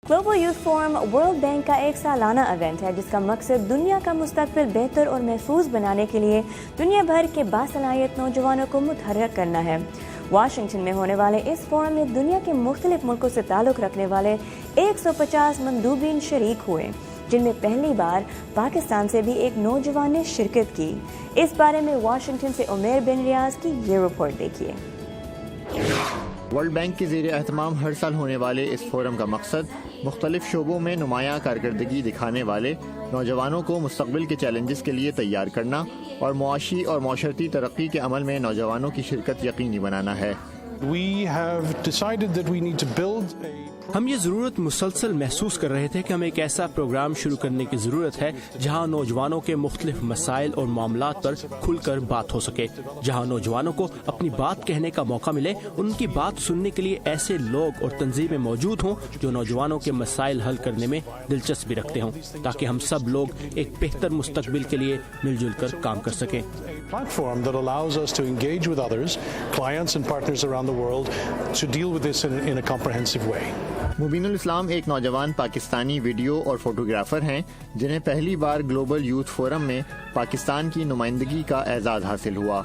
Global youth forum world bank का एक सालाना इवेंट है जिसका मकसद दुनिया का मुस्तकबिल बेहतर और महफूज बनाने के लिए दुनिया भर के बासलाहियत नौजवानों को मुतहर्रिक करना है। वाशिंगटन में होने वाले इस फोरम में दुनिया के मुख्तलिफ मुल्कों से ताल्लुक़ रखने वाले 150 मंदूबीन शरीक हुए, जिनमें पहली बार पाकिस्तान से भी एक नौजवान ने शिरकत की। इस बारे में वाशिंगटन से उमेर बिन रियाज की ये रिपोर्ट देखिए। वर्ल्ड बैंक के ज़ेर एहतमाम हर साल होने वाले इस फोरम का मकसद मुख्तलिफ शोबों में नुमायाँ कारकर्दगी दिखाने वाले नौजवानों को मुस्तकबिल के चैलेंजेस के लिए तैयार करना और मुआशी और माशरती तरक्की के अमल में नौजवानों की शिरकत यकीनी बनाना है। हम ये ज़रूरत मुसलसल महसूस कर रहे थे कि हमें एक ऐसा प्रोग्राम शुरू करने की ज़रूरत है जहाँ नौजवानों के मुख्तलिफ मसाइल और मामलात पर खुलकर बात हो सके, जहाँ नौजवानों को अपनी बात कहने का मौका मिले, उनकी बात सुनने के लिए ऐसे लोग और तंजीमें मौजूद हों जो नौजवानों के मसाइल हल करने में दिलचस्पी रखते हों, ताकि हम सब लोग एक बेहतर मुस्तकबिल के लिए मिलजुल कर काम कर सकें। Platform that allows us to engage with others, clients and partners around the world, to deal with this in a comprehensive way. मुबीनुल इस्लाम एक नौजवान पाकिस्तानी वीडियो और फोटोग्राफर हैं जिन्हें पहली बार ग्लोबल यूथ फोरम में पाकिस्तान की नुमाइंदगी का एजाज़ हासिल हुआ।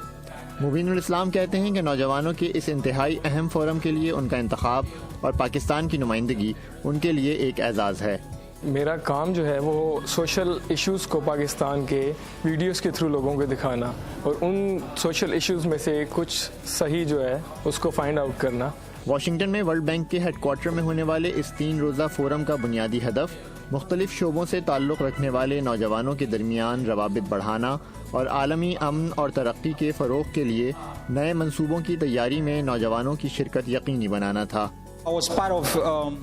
मुबीनुल इस्लाम कहते हैं कि नौजवानों के इस इंतहाई अहम फोरम के लिए उनका इंतखाब और पाकिस्तान की नुमाइंदगी उनके लिए एक एजाज़ है। मेरा काम जो है वो सोशल इश्यूज़ को पाकिस्तान के वीडियोस के थ्रू लोगों को दिखाना और उन सोशल इश्यूज़ में से कुछ सही जो है उसको फाइंड आउट करना। वाशिंगटन में वर्ल्ड बैंक के हेडक्वार्टर में होने वाले इस 3 रोज़ा फोरम का बुनियादी हदफ मुख्तलिफ शोबों से ताल्लुक़ रखने वाले नौजवानों के दरमियान रवाबित बढ़ाना और आलमी अमन और तरक्की के फ़रोग़ के लिए नए मंसूबों की तैयारी में नौजवानों की शिरकत यकीनी बनाना था।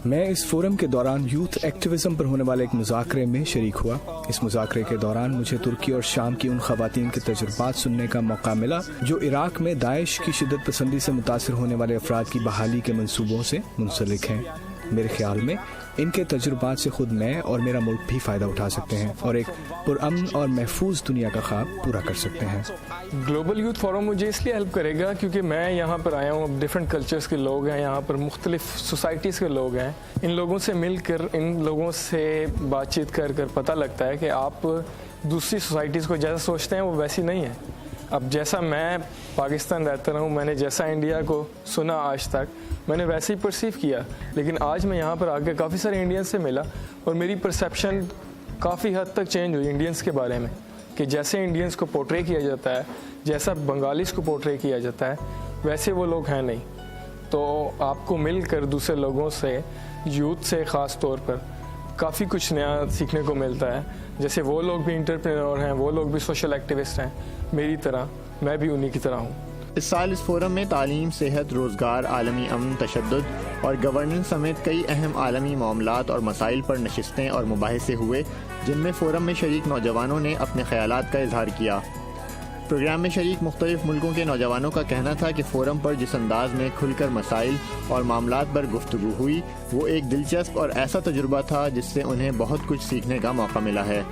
मैं इस फोरम के दौरान यूथ एक्टिविज्म पर होने वाले एक मुज़ाकरे में शरीक हुआ। इस मुज़ाकरे के दौरान मुझे तुर्की और शाम की उन ख़वातीन के तजुर्बात सुनने का मौका मिला जो इराक में दाइश की शिद्दत पसंदी से मुतासिर होने वाले अफराद की बहाली के मंसूबों से मुंसलिक हैं। मेरे ख्याल में इनके तजुर्बात से खुद मैं और मेरा मुल्क भी फ़ायदा उठा सकते हैं और एक पुरअमन और महफूज दुनिया का ख्वाब पूरा कर सकते हैं। ग्लोबल यूथ फोरम मुझे इसलिए हेल्प करेगा क्योंकि मैं यहाँ पर आया हूँ, डिफरेंट कल्चर्स के लोग हैं, यहाँ पर मुख्तलिफ सोसाइटीज़ के लोग हैं। इन लोगों से मिलकर, इन लोगों से बातचीत कर कर पता लगता है कि आप दूसरी सोसाइटीज़ को जैसा सोचते हैं वो वैसी नहीं है। अब जैसा मैं पाकिस्तान रहता रहा हूँ, मैंने जैसा इंडिया को सुना आज तक मैंने वैसे ही परसीव किया, लेकिन आज मैं यहाँ पर आकर काफ़ी सारे इंडियंस से मिला और मेरी परसेप्शन काफ़ी हद तक चेंज हुई इंडियंस के बारे में कि जैसे इंडियंस को पोर्ट्रे किया जाता है, जैसा बंगालीज़ को पोर्ट्रे किया जाता है, वैसे वो लोग हैं नहीं। तो आपको मिलकर दूसरे लोगों से, यूथ से ख़ास तौर पर काफ़ी कुछ नया सीखने को मिलता है। जैसे वो लोग भी एंटरप्रेन्योर हैं, वो लोग भी सोशल एक्टिविस्ट हैं, मेरी तरह मैं भी उन्हीं की तरह हूँ। इस साल इस फोरम में तालीम, सेहत, रोज़गार, आलमी अमन, तशद्दुद और गवर्नेंस समेत कई अहम आलमी मामलात और मसाइल पर नशिस्तें और मुबाहिसे हुए, जिनमें फ़ोरम में शरीक नौजवानों ने अपने ख़यालात का इजहार किया। प्रोग्राम में शरीक मुख्तलिफ मुल्कों के नौजवानों का कहना था कि फ़ोरम पर जिस अंदाज में खुलकर मसाइल और मामलात पर गुफ्तगू हुई वो एक दिलचस्प और ऐसा तजुर्बा था जिससे उन्हें बहुत कुछ सीखने का मौका मिला है।